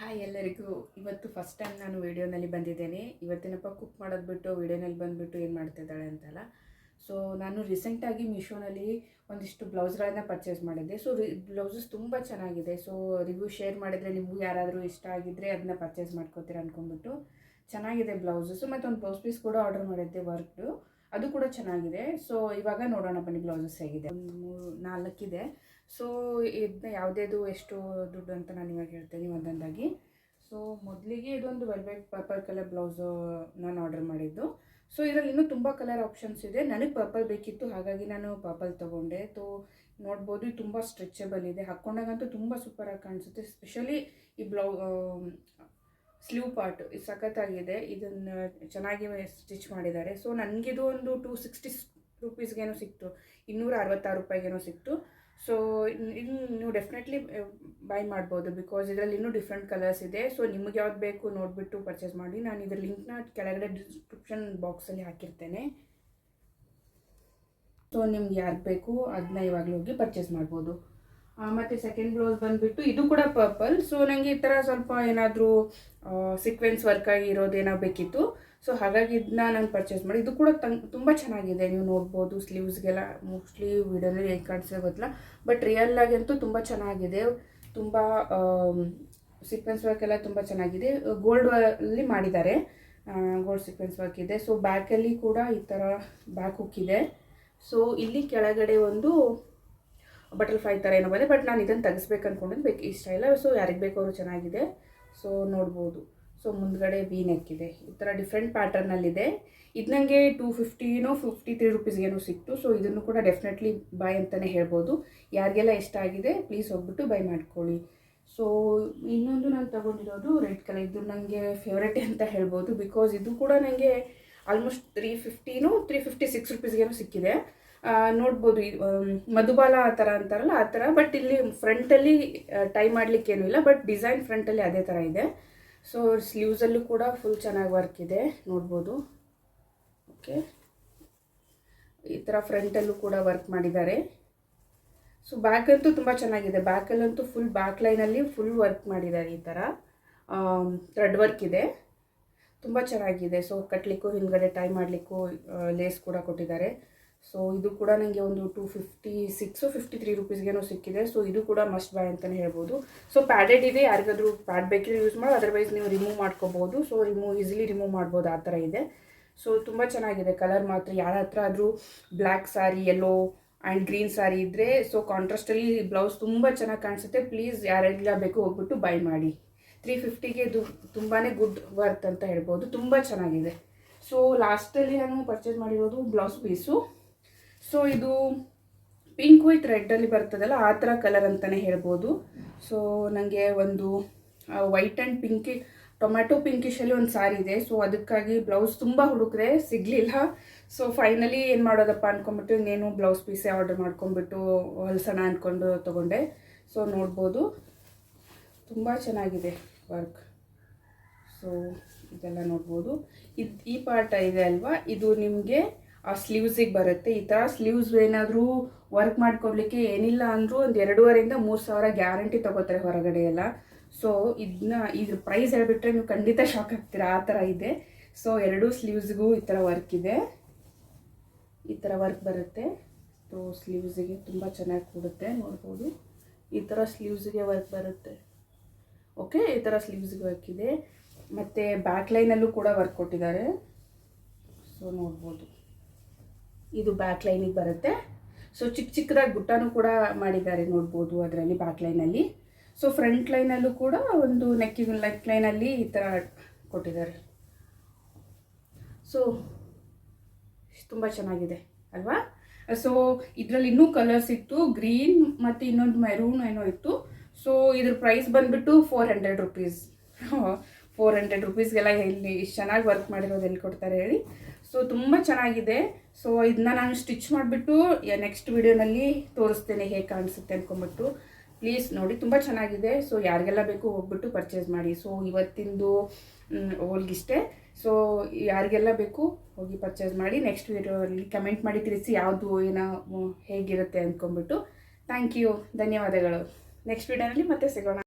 Hi ಎಲ್ಲರಿಗೂ. ಇವತ್ತು first time ನಾನು ವೀಡಿಯೋನಲ್ಲಿ ಬಂದಿದ್ದೇನೆ. ಇವತ್ತಿನಪ್ಪ ಕುಕ್ ಮಾಡೋದು ಬಿಟ್ಟು ವೀಡಿಯೋನಲ್ಲಿ ಬಂದುಬಿಟ್ಟು ಏನು ಮಾಡ್ತಿದ್ದಾಳೆ ಅಂತಲ್ಲ. ಸೊ ನಾನು ರೀಸೆಂಟಾಗಿ ಮೀಶೋನಲ್ಲಿ ಒಂದಿಷ್ಟು ಬ್ಲೌಸ್ಗಳನ್ನು ಪರ್ಚೇಸ್ ಮಾಡಿದ್ದೆ. ಸೊ ಬ್ಲೌಸಸ್ ತುಂಬ ಚೆನ್ನಾಗಿದೆ. ಸೊ ರಿವ್ಯೂ ಶೇರ್ ಮಾಡಿದರೆ ನಿಮಗೂ ಯಾರಾದರೂ ಇಷ್ಟ ಆಗಿದ್ದರೆ ಅದನ್ನ ಪರ್ಚೇಸ್ ಮಾಡ್ಕೋತೀರ ಅಂದ್ಕೊಂಡ್ಬಿಟ್ಟು ಚೆನ್ನಾಗಿದೆ ಬ್ಲೌಸಸ್ಸು. ಮತ್ತು ಒಂದು ಬ್ಲೌಸ್ ಪೀಸ್ ಕೂಡ ಆರ್ಡರ್ ಮಾಡಿದ್ದೆ ವರ್ಕ್ದು, ಅದು ಕೂಡ ಚೆನ್ನಾಗಿದೆ. ಸೊ ಇವಾಗ ನೋಡೋಣ ಬನ್ನಿ ಬ್ಲೌಸಸ್ ಹೇಗಿದೆ. ಒಂದು 4 ಇದೆ. ಸೊ ಇದನ್ನ ಯಾವುದೇದು ಎಷ್ಟು ದುಡ್ಡು ಅಂತ ನಾನು ಇವಾಗ ಹೇಳ್ತೇನೆ ಒಂದೊಂದಾಗಿ. ಸೊ ಮೊದಲಿಗೆ ಇದೊಂದು ವೆಲ್ವೆಟ್ ಪರ್ಪಲ್ ಕಲರ್ ಬ್ಲೌಸು ನಾನು ಆರ್ಡರ್ ಮಾಡಿದ್ದು. ಸೊ ಇದರಲ್ಲಿ ಇನ್ನೂ ತುಂಬ ಕಲರ್ ಆಪ್ಷನ್ಸ್ ಇದೆ. ನನಗೆ ಪರ್ಪಲ್ ಬೇಕಿತ್ತು, ಹಾಗಾಗಿ ನಾನು ಪರ್ಪಲ್ ತೊಗೊಂಡೆ. ಸೊ ನೋಡ್ಬೋದು, ಇದು ತುಂಬ ಸ್ಟ್ರೆಚಬಲ್ ಇದೆ. ಹಾಕ್ಕೊಂಡಾಗಂತೂ ತುಂಬ ಸೂಪರಾಗಿ ಕಾಣಿಸುತ್ತೆ. ಸ್ಪೆಷಲಿ ಈ ಸ್ಲೀವ್ ಪಾರ್ಟ್ ಸಖತ್ತಾಗಿದೆ. ಇದನ್ನು ಚೆನ್ನಾಗಿ ಸ್ಟಿಚ್ ಮಾಡಿದ್ದಾರೆ. ಸೊ ನನಗಿದು ಒಂದು 260 ರೂಪೀಸ್ಗೇನೋ ಸಿಕ್ತು, 266 ರೂಪಾಯಿಗೇನೋ ಸಿಕ್ತು. ಸೊ ಇನ್ನು ನೀವು ಡೆಫಿನೆಟ್ಲಿ ಬೈ ಮಾಡ್ಬೋದು, ಬಿಕಾಸ್ ಇದರಲ್ಲಿ ಇನ್ನೂ ಡಿಫ್ರೆಂಟ್ ಕಲರ್ಸ್ ಇದೆ. ಸೊ ನಿಮಗೆ ಯಾವ್ದು ಬೇಕು ನೋಡಿಬಿಟ್ಟು ಪರ್ಚೇಸ್ ಮಾಡಿ. ನಾನು ಇದರ ಲಿಂಕ್ನ ಕೆಳಗಡೆ ಡಿಸ್ಕ್ರಿಪ್ಷನ್ ಬಾಕ್ಸಲ್ಲಿ ಹಾಕಿರ್ತೇನೆ. ಸೊ ನಿಮ್ಗೆ ಯಾರು ಬೇಕು ಅದನ್ನ ಇವಾಗಲೂ ಹೋಗಿ ಪರ್ಚೇಸ್ ಮಾಡ್ಬೋದು. ಮತ್ತು ಸೆಕೆಂಡ್ ಬ್ಲೌಸ್ ಬಂದುಬಿಟ್ಟು ಇದು ಕೂಡ ಪರ್ಪಲ್. ಸೊ ನನಗೆ ಈ ಥರ ಸ್ವಲ್ಪ ಏನಾದರೂ ಸೀಕ್ವೆನ್ಸ್ ವರ್ಕಾಗಿ ಇರೋದೇನೋ ಬೇಕಿತ್ತು. ಸೊ ಹಾಗಾಗಿ ಇದನ್ನ ನಾನು ಪರ್ಚೇಸ್ ಮಾಡಿ. ಇದು ಕೂಡ ತುಂಬ ಚೆನ್ನಾಗಿದೆ, ನೀವು ನೋಡ್ಬೋದು. ಸ್ಲೀವ್ಸ್ಗೆಲ್ಲ ಮೋಸ್ಟ್ಲಿ ವಿಡಿಯೋನಲ್ಲಿ ಹೇಗೆ ಕಾಣಿಸೋ ಗೊತ್ತಿಲ್ಲ, ಬಟ್ ರಿಯಲ್ಲಾಗಿ ಅಂತೂ ತುಂಬ ಚೆನ್ನಾಗಿದೆ. ತುಂಬ ಸೀಕ್ವೆನ್ಸ್ ವರ್ಕ್ ಎಲ್ಲ ತುಂಬ ಚೆನ್ನಾಗಿದೆ. ಗೋಲ್ಡಲ್ಲಿ ಮಾಡಿದ್ದಾರೆ, ಗೋಲ್ಡ್ ಸೀಕ್ವೆನ್ಸ್ ವರ್ಕ್ ಇದೆ. ಸೊ ಬ್ಯಾಕಲ್ಲಿ ಕೂಡ ಈ ಥರ ಬ್ಯಾಕ್ ಹುಕ್ ಇದೆ. ಸೊ ಇಲ್ಲಿ ಕೆಳಗಡೆ ಒಂದು ಬಟರ್ಫ್ಲೈ ಥರ ಏನೋ ಬಂದೆ, ಬಟ್ ನಾನು ಇದನ್ನು ತೆಗಿಸ್ಬೇಕು ಅಂದ್ಕೊಂಡಿದ್ದು, ಇಷ್ಟ ಇಲ್ಲ. ಸೊ ಯಾರಿಗೆ ಬೇಕು ಅವರು ಚೆನ್ನಾಗಿದೆ. ಸೊ ನೋಡ್ಬೋದು. ಸೊ ಮುಂದ್ಗಡೆ ವಿ ನೆಕ್ ಇದೆ, ಈ ಥರ ಡಿಫ್ರೆಂಟ್ ಪ್ಯಾಟರ್ನಲ್ಲಿದೆ. ಇದು ನನಗೆ 53 ರೂಪೀಸ್ಗೇನೋ ಸಿಕ್ತು. ಸೊ ಇದನ್ನು ಕೂಡ ಡೆಫಿನೆಟ್ಲಿ ಬೈ ಅಂತಲೇ ಹೇಳ್ಬೋದು. ಯಾರಿಗೆಲ್ಲ ಇಷ್ಟ ಆಗಿದೆ ಪ್ಲೀಸ್ ಹೋಗ್ಬಿಟ್ಟು ಬೈ ಮಾಡ್ಕೊಳ್ಳಿ. ಸೊ ಇನ್ನೊಂದು ನಾನು ತೊಗೊಂಡಿರೋದು ರೆಡ್ ಕಲರ್. ಇದು ನನಗೆ ಫೇವ್ರೇಟ್ ಅಂತ ಹೇಳ್ಬೋದು, ಬಿಕಾಸ್ ಇದು ಕೂಡ ನನಗೆ ಆಲ್ಮೋಸ್ಟ್ 356 ರೂಪೀಸ್ಗೇನೋ ಸಿಕ್ಕಿದೆ. ನೋಡ್ಬೋದು, ಮಧುಬಾಲ ಆ ಥರ ಅಂತಾರಲ್ಲ ಆ ಥರ. ಬಟ್ ಇಲ್ಲಿ ಫ್ರಂಟಲ್ಲಿ ಟೈ ಮಾಡಲಿಕ್ಕೇನೂ ಇಲ್ಲ, ಬಟ್ ಡಿಸೈನ್ ಫ್ರಂಟಲ್ಲಿ ಅದೇ ಥರ ಇದೆ. ಸೊ ಸ್ಲೀವ್ಸಲ್ಲೂ ಕೂಡ ಫುಲ್ ಚೆನ್ನಾಗಿ ವರ್ಕ್ ಇದೆ, ನೋಡ್ಬೋದು. ಓಕೆ, ಈ ಥರ ಫ್ರಂಟಲ್ಲೂ ಕೂಡ ವರ್ಕ್ ಮಾಡಿದ್ದಾರೆ. ಸೊ ಬ್ಯಾಕಂತೂ ತುಂಬ ಚೆನ್ನಾಗಿದೆ. ಬ್ಯಾಕಲ್ಲಂತೂ ಫುಲ್ ಬ್ಯಾಕ್ ಲೈನಲ್ಲಿ ಫುಲ್ ವರ್ಕ್ ಮಾಡಿದ್ದಾರೆ. ಈ ಥರ ಥ್ರೆಡ್ ವರ್ಕ್ ಇದೆ, ತುಂಬ ಚೆನ್ನಾಗಿದೆ. ಸೊ ಕಟ್ಟಲಿಕ್ಕೂ ಹಿಂದ್ಗಡೆ ಟೈ ಮಾಡಲಿಕ್ಕೂ ಲೇಸ್ ಕೂಡ ಕೊಟ್ಟಿದ್ದಾರೆ. ಸೊ ಇದು ಕೂಡ ನನಗೆ ಒಂದು 253 ರೂಪೀಸ್ಗೇನೋ ಸಿಕ್ಕಿದೆ. ಸೊ ಇದು ಕೂಡ ಮಸ್ಟ್ ಬೈ ಅಂತಲೇ ಹೇಳ್ಬೋದು. ಸೊ ಪ್ಯಾಡೆಡ್ ಇದೆ, ಯಾರಿಗಾದರೂ ಪ್ಯಾಡ್ ಬೇಕಿದ್ರೆ ಯೂಸ್ ಮಾಡಿ, ಅದರ್ವೈಸ್ ನೀವು ರಿಮೂವ್ ಮಾಡ್ಕೋಬೋದು. ಸೊ ಈಸಿಲಿ ರಿಮೂವ್ ಮಾಡ್ಬೋದು, ಆ ಥರ ಇದೆ. ಸೊ ತುಂಬ ಚೆನ್ನಾಗಿದೆ. ಕಲರ್ ಮಾತ್ರ ಯಾರ ಹತ್ರ ಆದರೂ black sari, yellow and green sari ಇದ್ದರೆ, ಸೊ ಕಾಂಟ್ರಾಸ್ಟಲ್ಲಿ ಬ್ಲೌಸ್ ತುಂಬ ಚೆನ್ನಾಗಿ ಕಾಣಿಸುತ್ತೆ. ಪ್ಲೀಸ್ ಯಾರೆಲ್ಲ ಬೇಕು ಹೋಗ್ಬಿಟ್ಟು ಬೈ ಮಾಡಿ. 350ಗೆ ಇದು ತುಂಬಾ ಗುಡ್ ವರ್ತ್ ಅಂತ ಹೇಳ್ಬೋದು, ತುಂಬ ಚೆನ್ನಾಗಿದೆ. ಸೊ ಲಾಸ್ಟಲ್ಲಿ ನಾನು ಪರ್ಚೇಸ್ ಮಾಡಿರೋದು ಬ್ಲೌಸ್ ಪೀಸು. ಸೊ ಇದು ಪಿಂಕ್ ವಿತ್ ರೆಡ್ಡಲ್ಲಿ ಬರ್ತದಲ್ಲ, ಆ ಥರ ಕಲರ್ ಅಂತಲೇ ಹೇಳ್ಬೋದು. ಸೊ ನನಗೆ ಒಂದು ವೈಟ್ ಆ್ಯಂಡ್ ಟೊಮ್ಯಾಟೊ ಪಿಂಕಿಶಲ್ಲಿ ಒಂದು ಸಾರಿ ಇದೆ. ಸೊ ಅದಕ್ಕಾಗಿ ಬ್ಲೌಸ್ ತುಂಬ ಹುಡುಕ್ರೆ ಸಿಗಲಿಲ್ಲ. ಸೊ ಫೈನಲಿ ಏನು ಮಾಡೋದಪ್ಪ ಅಂದ್ಕೊಂಬಿಟ್ಟು ಇನ್ನೇನು ಬ್ಲೌಸ್ ಪೀಸೇ ಆರ್ಡರ್ ಮಾಡ್ಕೊಂಬಿಟ್ಟು ಹೊಲ್ಸೋಣ ಅಂದ್ಕೊಂಡು ತೊಗೊಂಡೆ. ಸೊ ನೋಡ್ಬೋದು, ತುಂಬ ಚೆನ್ನಾಗಿದೆ ವರ್ಕ್. ಸೊ ಇದೆಲ್ಲ ನೋಡ್ಬೋದು. ಈ ಪಾರ್ಟ್ ಇದೆ ಅಲ್ವಾ, ಇದು ನಿಮಗೆ ಆ ಸ್ಲೀವ್ಸಿಗೆ ಬರುತ್ತೆ. ಈ ಥರ ಸ್ಲೀವ್ಸ್ ಏನಾದರೂ ವರ್ಕ್ ಮಾಡ್ಕೊಡ್ಲಿಕ್ಕೆ ಏನಿಲ್ಲ ಅಂದರೂ ಒಂದು 2,500-3,000 ಗ್ಯಾರಂಟಿ ತೊಗೋತಾರೆ ಹೊರಗಡೆ ಎಲ್ಲ. ಸೊ ಇದ್ರ ಪ್ರೈಸ್ ಹೇಳ್ಬಿಟ್ರೆ ನೀವು ಖಂಡಿತ ಶಾಕ್ ಆಗ್ತೀರಾ, ಆ ಥರ ಇದೆ. ಸೊ 2 ಸ್ಲೀವ್ಸ್ಗೂ ಈ ಥರ ವರ್ಕ್ ಇದೆ, ಈ ಥರ ವರ್ಕ್ ಬರುತ್ತೆ. ಸೊ ಸ್ಲೀವ್ಸಿಗೆ ತುಂಬ ಚೆನ್ನಾಗಿ ಕೊಡುತ್ತೆ, ನೋಡ್ಬೋದು. ಈ ಥರ ಸ್ಲೀವ್ಸಿಗೆ ವರ್ಕ್ ಬರುತ್ತೆ. ಓಕೆ, ಈ ಥರ ಸ್ಲೀವ್ಸ್ಗೆ ವರ್ಕ್ ಇದೆ. ಮತ್ತು ಬ್ಯಾಕ್ ಲೈನಲ್ಲೂ ಕೂಡ ವರ್ಕ್ ಕೊಟ್ಟಿದ್ದಾರೆ. ಸೊ ನೋಡ್ಬೋದು, ಇದು ಬ್ಯಾಕ್ ಲೈನಿಗೆ ಬರುತ್ತೆ. ಸೊ ಚಿಕ್ಕದಾಗಿ ಗುಟ್ಟನೂ ಕೂಡ ಮಾಡಿದ್ದಾರೆ, ನೋಡ್ಬೋದು ಅದರಲ್ಲಿ ಬ್ಯಾಕ್ ಲೈನಲ್ಲಿ. ಸೊ ಫ್ರಂಟ್ ಲೈನಲ್ಲೂ ಕೂಡ ಒಂದು ನೆಕ್ ಲೈನಲ್ಲಿ ಈ ಥರ ಕೊಟ್ಟಿದ್ದಾರೆ. ಸೊ ತುಂಬ ಚೆನ್ನಾಗಿದೆ ಅಲ್ವಾ. ಸೊ ಇದರಲ್ಲಿ ಇನ್ನೂ ಕಲರ್ಸ್ ಇತ್ತು, ಗ್ರೀನ್ ಮತ್ತು ಇನ್ನೊಂದು ಮೆರೂನ್ ಏನೋ ಇತ್ತು. ಸೊ ಇದ್ರ ಪ್ರೈಸ್ ಬಂದುಬಿಟ್ಟು 400 ರೂಪೀಸ್. 400 ರೂಪೀಸ್ಗೆಲ್ಲ ಎಲ್ಲಿ ಇಷ್ಟು ಚೆನ್ನಾಗಿ ವರ್ಕ್ ಮಾಡಿರೋದು ಎಲ್ಲಿ ಕೊಡ್ತಾರೆ ಹೇಳಿ. ಸೊ ತುಂಬ ಚೆನ್ನಾಗಿದೆ. ಸೊ ಇದನ್ನ ನಾನು ಸ್ಟಿಚ್ ಮಾಡಿಬಿಟ್ಟು ನೆಕ್ಸ್ಟ್ ವಿಡಿಯೋನಲ್ಲಿ ತೋರಿಸ್ತೇನೆ ಹೇಗೆ ಕಾಣಿಸುತ್ತೆ ಅಂದ್ಕೊಂಬಿಟ್ಟು. ಪ್ಲೀಸ್ ನೋಡಿ, ತುಂಬ ಚೆನ್ನಾಗಿದೆ. ಸೊ ಯಾರಿಗೆಲ್ಲ ಬೇಕು ಹೋಗ್ಬಿಟ್ಟು ಪರ್ಚೇಸ್ ಮಾಡಿ. ಸೊ ಇವತ್ತಿಂದು ಹೋಲ್ಗಿಷ್ಟೇ. ಸೊ ಯಾರಿಗೆಲ್ಲ ಬೇಕು ಹೋಗಿ ಪರ್ಚೇಸ್ ಮಾಡಿ. ನೆಕ್ಸ್ಟ್ ವಿಡಿಯೋಲ್ಲಿ ಕಮೆಂಟ್ ಮಾಡಿ ತಿಳಿಸಿ ಯಾವುದು ಏನೋ ಹೇಗಿರುತ್ತೆ ಅಂದ್ಕೊಂಬಿಟ್ಟು. ಥ್ಯಾಂಕ್ ಯು, ಧನ್ಯವಾದಗಳು. ನೆಕ್ಸ್ಟ್ ವಿಡಿಯೋನಲ್ಲಿ ಮತ್ತೆ ಸಿಗೋಣ.